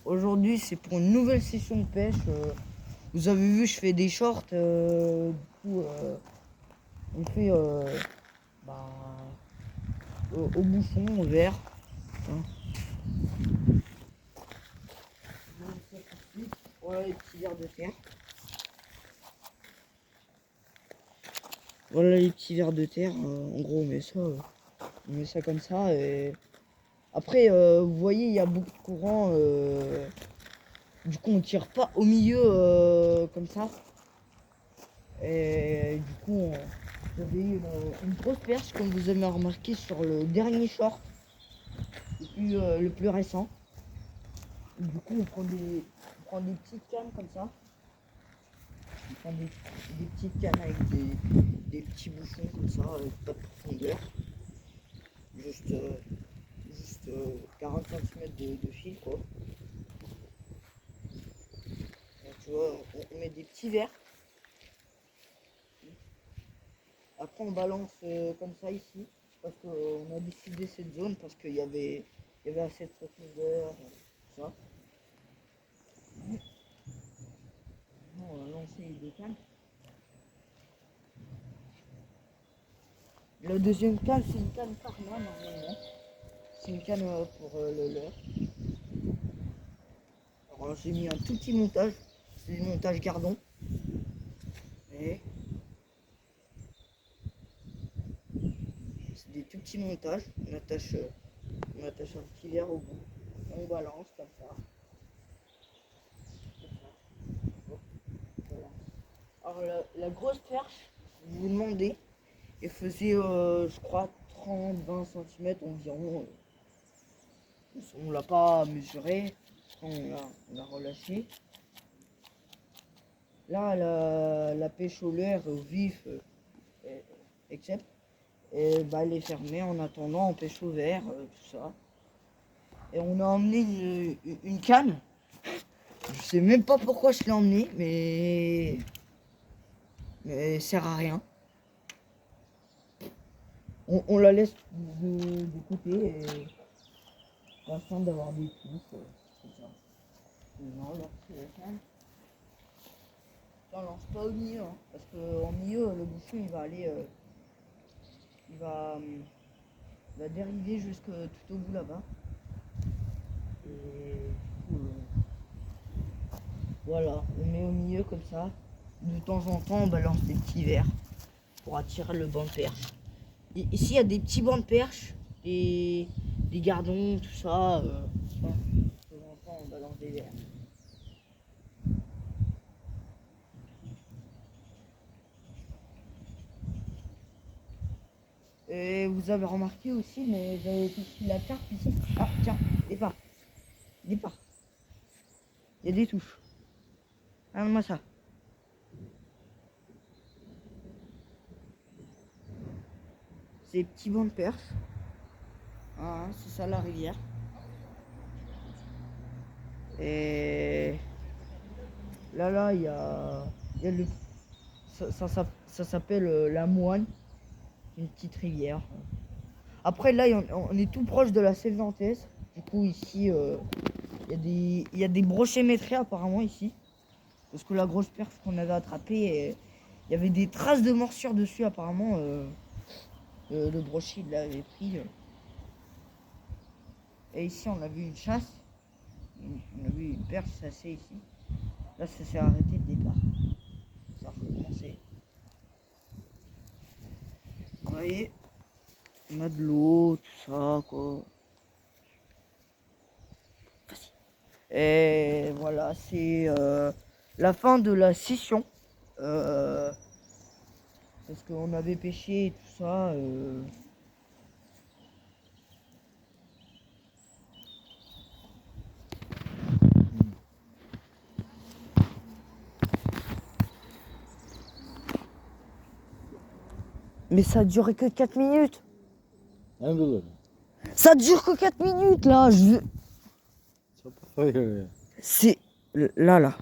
Aujourd'hui, c'est pour une nouvelle session de pêche. Vous avez vu, je fais des shorts. Du coup, on fait au bouchon, au verre. Hein. Voilà les petits vers de terre. Voilà les petits vers de terre. En gros, on met ça comme ça. Et après, vous voyez, il y a beaucoup de courant. Du coup, on tire pas au milieu comme ça. Et du coup, j'avais eu une grosse perche, comme vous avez remarqué sur le dernier short, le plus récent. Du coup, on prend des petites cannes comme ça. On prend des petites cannes avec des petits bouchons comme ça, avec pas de profondeur. Juste 40 cm de fil, quoi. Donc, tu vois, on met des petits verres. Après, on balance comme ça ici, parce qu'on a décidé cette zone parce qu'il y avait assez de profondeur, tout ça. On va lancer les deux cannes. La deuxième canne, c'est une canne Karma normalement. C'est une canne pour le leurre. Alors j'ai mis un tout petit montage, c'est du montage gardon. Et c'est des tout petits montages. On attache un petit verre au bout. On balance comme ça. Voilà. Alors la grosse perche, vous vous demandez, elle faisait je crois 30-20 cm environ. On l'a pas mesuré, on l'a relâché. Là la pêche au leurre, au vif, except, et bah, elle est fermée. En attendant on pêche au verre, tout ça. Et on a emmené une canne. Je sais même pas pourquoi je l'ai emmenée, mais elle sert à rien. On la laisse de côté et pour l'instant d'avoir des touches, c'est ça. Non, là, c'est la canne. On lance pas au milieu, hein, parce qu'au milieu, le bouchon il va aller, il va dériver jusque tout au bout là-bas. Et voilà, on met au milieu comme ça. De temps en temps, on balance des petits verres pour attirer le banc de perche. Et ici, il y a des petits bancs de perche, des gardons, tout ça. De temps en temps, on balance des verres. Et vous avez remarqué aussi, mais j'avais touché la carte ici. Ah, tiens, départ. Départ. Il y a des touches. Regarde-moi ça. C'est des petits bancs de perche. Ah, c'est ça la rivière. Et là, il y a le. Ça s'appelle la Moine. Une petite rivière. Après, là, on est tout proche de la Céventes. Du coup, ici, il y a des brochets métrés apparemment ici. Parce que la grosse perche qu'on avait attrapée, il y avait des traces de morsure dessus apparemment. Le brochet, il l'avait pris. Et ici, on a vu une chasse. On a vu une perche chasser ici. Là, ça s'est arrêté de départ. Ça a recommencé. Vous voyez, on a de l'eau, tout ça, quoi. Et voilà, c'est la fin de la session. Parce qu'on avait pêché et tout ça. Mais ça a duré que 4 minutes. Ça dure que 4 minutes là. C'est là.